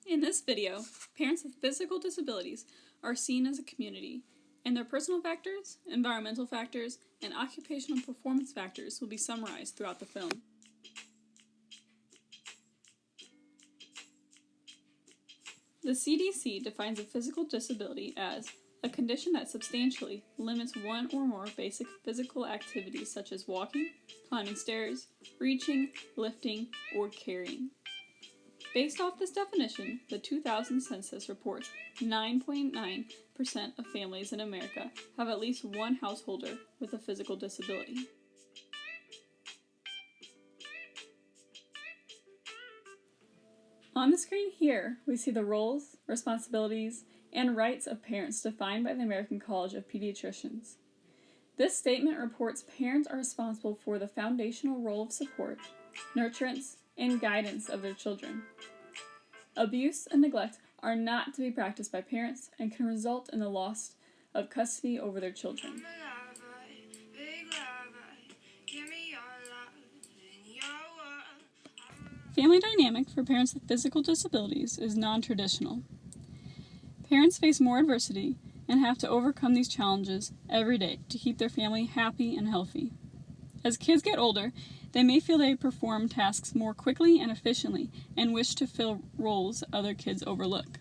In this video, parents with physical disabilities are seen as a community, and their personal factors, environmental factors, and occupational performance factors will be summarized throughout the film. The CDC defines a physical disability as a condition that substantially limits one or more basic physical activities such as walking, climbing stairs, reaching, lifting, or carrying. Based off this definition, the 2000 census reports 9.9% of families in America have at least one householder with a physical disability. On the screen here, we see the roles, responsibilities, and rights of parents defined by the American College of Pediatricians. This statement reports parents are responsible for the foundational role of support, nurturance, and guidance of their children. Abuse and neglect are not to be practiced by parents and can result in the loss of custody over their children. Family dynamic for parents with physical disabilities is non-traditional. Parents face more adversity and have to overcome these challenges every day to keep their family happy and healthy. As kids get older, they may feel they perform tasks more quickly and efficiently and wish to fill roles other kids overlook.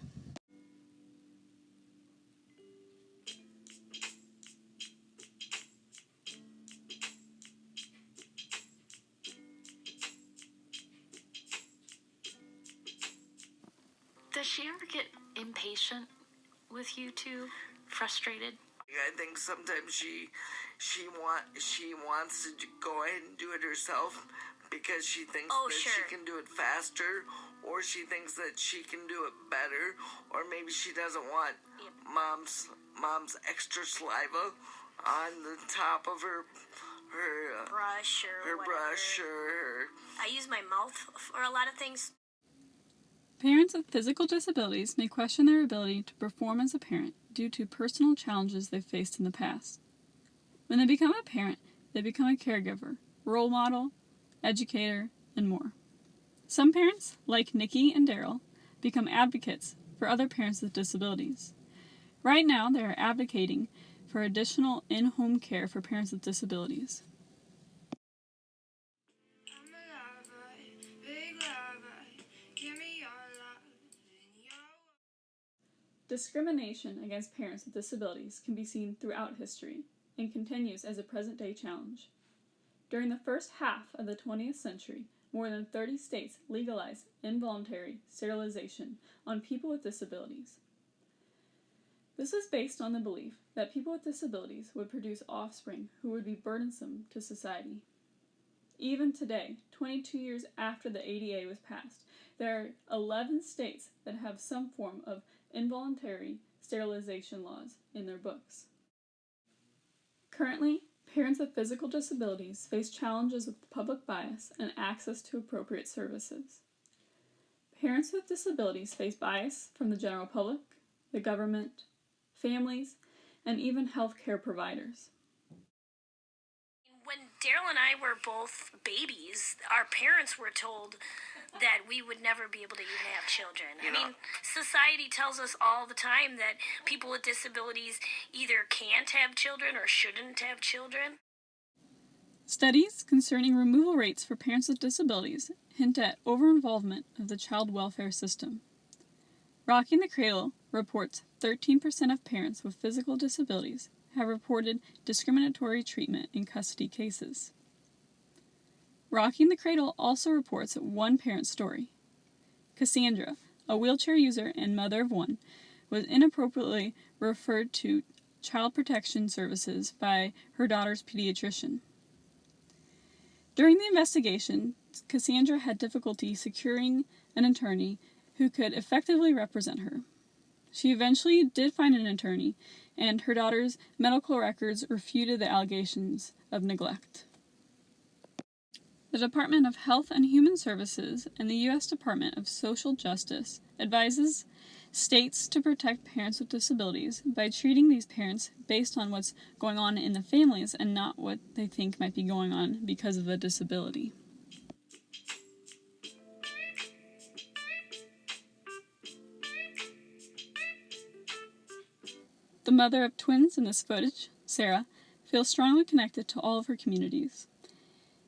Does she ever get impatient with you two? Frustrated? I think sometimes she wants to go ahead and do it herself because she thinks she can do it faster, or she thinks that she can do it better, or maybe she doesn't want mom's extra saliva on the top of her brush or brush or I use my mouth for a lot of things. Parents with physical disabilities may question their ability to perform as a parent due to personal challenges they've faced in the past. When they become a parent, they become a caregiver, role model, educator, and more. Some parents, like Nikki and Daryl, become advocates for other parents with disabilities. Right now, they are advocating for additional in-home care for parents with disabilities. Discrimination against parents with disabilities can be seen throughout history and continues as a present-day challenge. During the first half of the 20th century, more than 30 states legalized involuntary sterilization on people with disabilities. This was based on the belief that people with disabilities would produce offspring who would be burdensome to society. Even today, 22 years after the ADA was passed, there are 11 states that have some form of involuntary sterilization laws in their books. Currently, parents with physical disabilities face challenges with public bias and access to appropriate services. Parents with disabilities face bias from the general public, the government, families, and even healthcare providers. When Daryl and I were both babies, our parents were told that we would never be able to even have children. I mean, society tells us all the time that people with disabilities either can't have children or shouldn't have children. Studies concerning removal rates for parents with disabilities hint at over-involvement of the child welfare system. Rocking the Cradle reports 13% of parents with physical disabilities have reported discriminatory treatment in custody cases. Rocking the Cradle also reports one parent story. Cassandra, a wheelchair user and mother of one, was inappropriately referred to child protection services by her daughter's pediatrician. During the investigation, Cassandra had difficulty securing an attorney who could effectively represent her. She eventually did find an attorney, and her daughter's medical records refuted the allegations of neglect. The Department of Health and Human Services and the U.S. Department of Social Justice advises states to protect parents with disabilities by treating these parents based on what's going on in the families and not what they think might be going on because of the disability. The mother of twins in this footage, Sarah, feels strongly connected to all of her communities.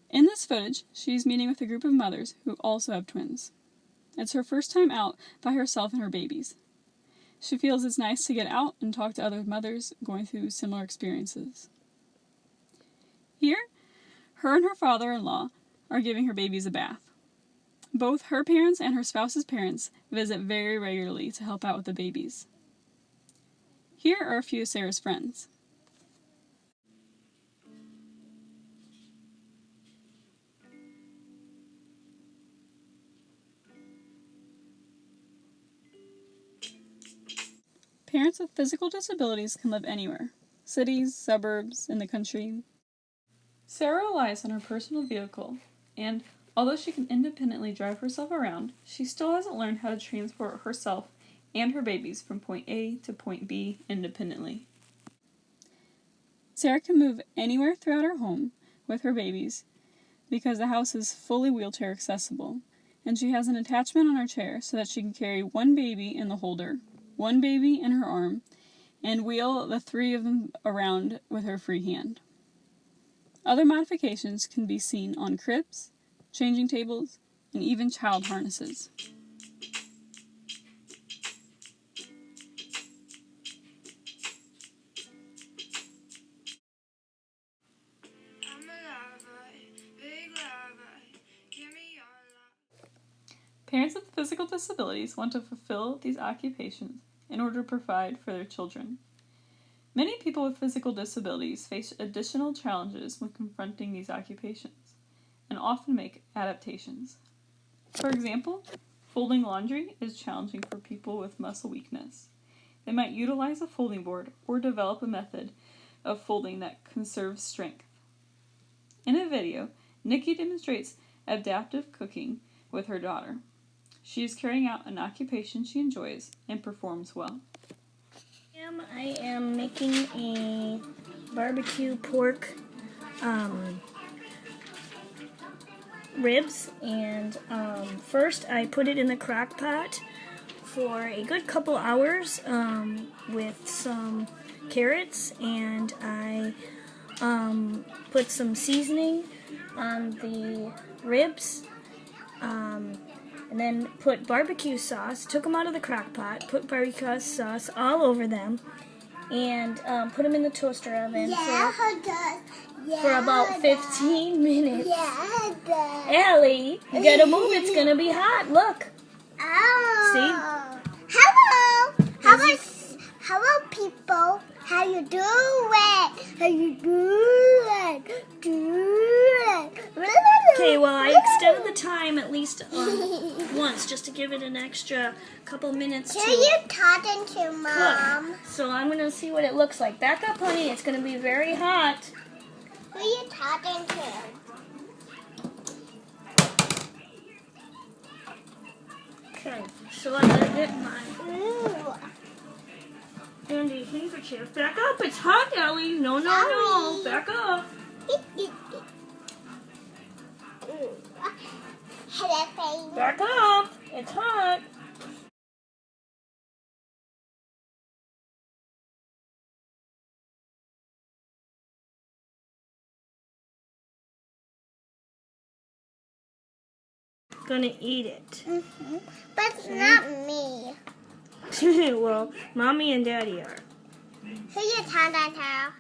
In this footage, she is meeting with a group of mothers who also have twins. It's her first time out by herself and her babies. She feels it's nice to get out and talk to other mothers going through similar experiences. Here, her and her father-in-law are giving her babies a bath. Both her parents and her spouse's parents visit very regularly to help out with the babies. Here are a few of Sarah's friends. Parents with physical disabilities can live anywhere, cities, suburbs, in the country. Sarah relies on her personal vehicle, and although she can independently drive herself around, she still hasn't learned how to transport herself and her babies from point A to point B independently. Sarah can move anywhere throughout her home with her babies because the house is fully wheelchair accessible, and she has an attachment on her chair so that she can carry one baby in the holder, one baby in her arm, and wheel the three of them around with her free hand. Other modifications can be seen on cribs, changing tables, and even child harnesses. Parents with physical disabilities want to fulfill these occupations in order to provide for their children. Many people with physical disabilities face additional challenges when confronting these occupations, and often make adaptations. For example, folding laundry is challenging for people with muscle weakness. They might utilize a folding board or develop a method of folding that conserves strength. In a video, Nikki demonstrates adaptive cooking with her daughter. She is carrying out an occupation she enjoys and performs well. I am making a barbecue pork ribs, and first I put it in the crock pot for a good couple hours with some carrots, and I put some seasoning on the ribs, and then put barbecue sauce, took them out of the crock pot, put barbecue sauce all over them, and put them in the toaster oven for about 15 minutes. Ellie, you gotta move, it's gonna be hot, look. See? Hello people. How you doing? How you doing? Okay, well, I extended the time at least once, just to give it an extra couple minutes Who are you talking to, Mom? cook. So I'm going to see what it looks like. Back up, honey. It's going to be very hot. Who are you talking to? Okay, so I gotta get my Ooh. handy handkerchief. Back up. It's hot, Ellie. No. Back up. Hello, baby. Back up. It's hot. Gonna eat it. But not me. Well, Mommy and Daddy are. Who you talking to?